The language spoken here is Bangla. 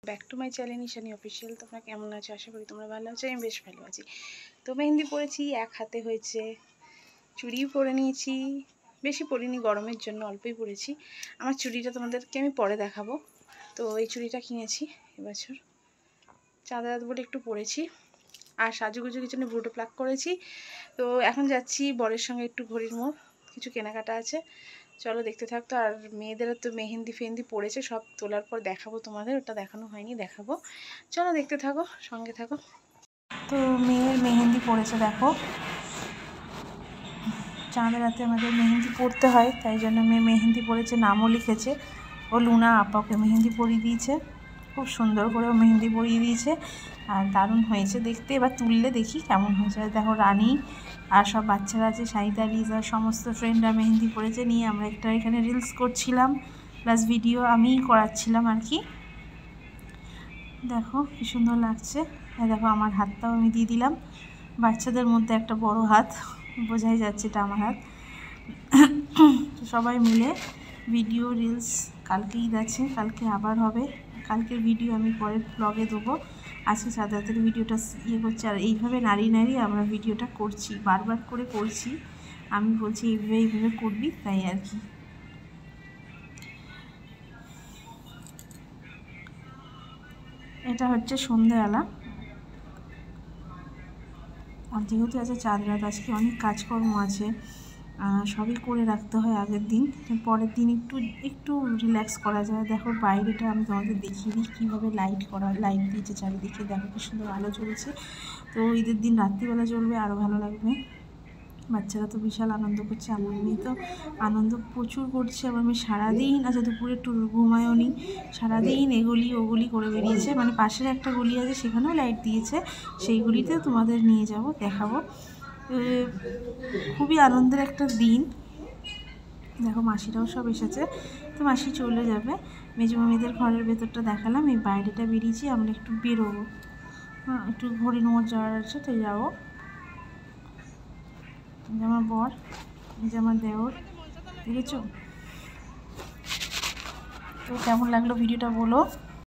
Back to my channel Nishani official. তোমরা কেমন আছো? আশা করি তোমরা ভালো আছো। আমি বেশ ভালো আছি। তো মেহেন্দি পরেছি, এক হাতে হয়েছে, চুড়িও পরে নিয়েছি, বেশি পরিনি গরমের জন্য, অল্পই পরেছি। আমার চুড়িটা তোমাদেরকে আমি পরে দেখাবো। তো এই চুড়িটা কিনেছি এবছর, চাঁদা রাত বলে একটু পরেছি। আর সাজুগুজুর জন্য ব্রুটো প্লাক করেছি। তো এখন যাচ্ছি বরের সঙ্গে একটু ঘড়ির মোড়, কিছু কেনাকাটা আছে, চলো দেখতে থাকতো। আর মেয়েদেরও তো মেহেন্দি ফেহেন্দি পড়েছে, সব তোলার পর দেখাবো তোমাদের, ওটা দেখানো হয়নি, দেখাবো, চলো দেখতে থাকো, সঙ্গে থাকো। তো মেয়ের মেহেন্দি পড়েছে, দেখো চাঁদ রাতে আমাদের মেহেন্দি পড়তে হয়, তাই জন্য মেয়ে মেহেন্দি পড়েছে, নামও লিখেছে। ও লুনা আপাকে মেহেন্দি পরিয়ে দিয়েছে, খুব সুন্দর করে ও মেহেন্দি পরিয়ে দিয়েছে, আর দারুণ হয়েছে দেখতে। এবার তুললে দেখি কেমন হয়েছে। দেখো রানী আর সব বাচ্চারা আছে, শাহিদা, লিজা, সমস্ত ফ্রেন্ডরা মেহেন্দি পড়েছে, নিয়ে আমরা একটা এখানে রিলস করছিলাম, প্লাস ভিডিও আমিই করাচ্ছিলাম আর কি। দেখো কি সুন্দর লাগছে। দেখো আমার হাতটাও আমি দিয়ে দিলাম, বাচ্চাদের মধ্যে একটা বড় হাত, বোঝাই যাচ্ছে এটা আমার হাত। তো সবাই মিলে ভিডিও রিলস, কালকে ঈদ আছে, কালকে আবার হবে, কালকের ভিডিও আমি পরের ব্লগে দেবো। আজকে চাঁদ রাতের ভিডিওটা করছি। আর এইভাবে নাড়িয়ে আমরা ভিডিওটা করছি, বারবার করে করছি, আমি বলছি এইভাবে করবি, তাই আর কি। এটা হচ্ছে সন্ধ্যাবেলা, আর যেহেতু আছে চাঁদ রাত, আজকে অনেক কাজকর্ম আছে, সবই করে রাখতে হয় আগের দিন, পরের দিন একটু রিল্যাক্স করা যায়। দেখো বাইরেটা আমি তোমাদের দেখিয়ে দিই কীভাবে লাইট দিয়েছে চারিদিকে, দেখো কি সুন্দর আলো জ্বলছে। তো ঈদের দিন রাত্রিবেলা জ্বলবে, আরও ভালো লাগবে। বাচ্চারা তো বিশাল আনন্দ করছে, আমার মেয়ে তো আনন্দ প্রচুর করছে। আমার মেয়ে সারাদিন, আচ্ছা দুপুরে একটু ঘুমায়ও নি, সারাদিন এগুলি ওগুলি করে বেরিয়েছে। মানে পাশের একটা গলি আছে, সেখানেও লাইট দিয়েছে, সেইগুলিতেও তোমাদের নিয়ে যাব, দেখাবো। খুবই আনন্দের একটা দিন। দেখো মাসিরাও সব এসেছে, তো মাসি চলে যাবে। মেজমামিদের ঘরের ভেতরটা দেখালাম, এই বাইরেটা বেরিয়েছি, আমরা একটু বেরোবো, হ্যাঁ একটু ঘড়ির মোড় যাওয়ার আছে, তো যাবো। যে আমার বর, যে আমার দেওর, দেখেছো? তো কেমন লাগলো ভিডিওটা বলো।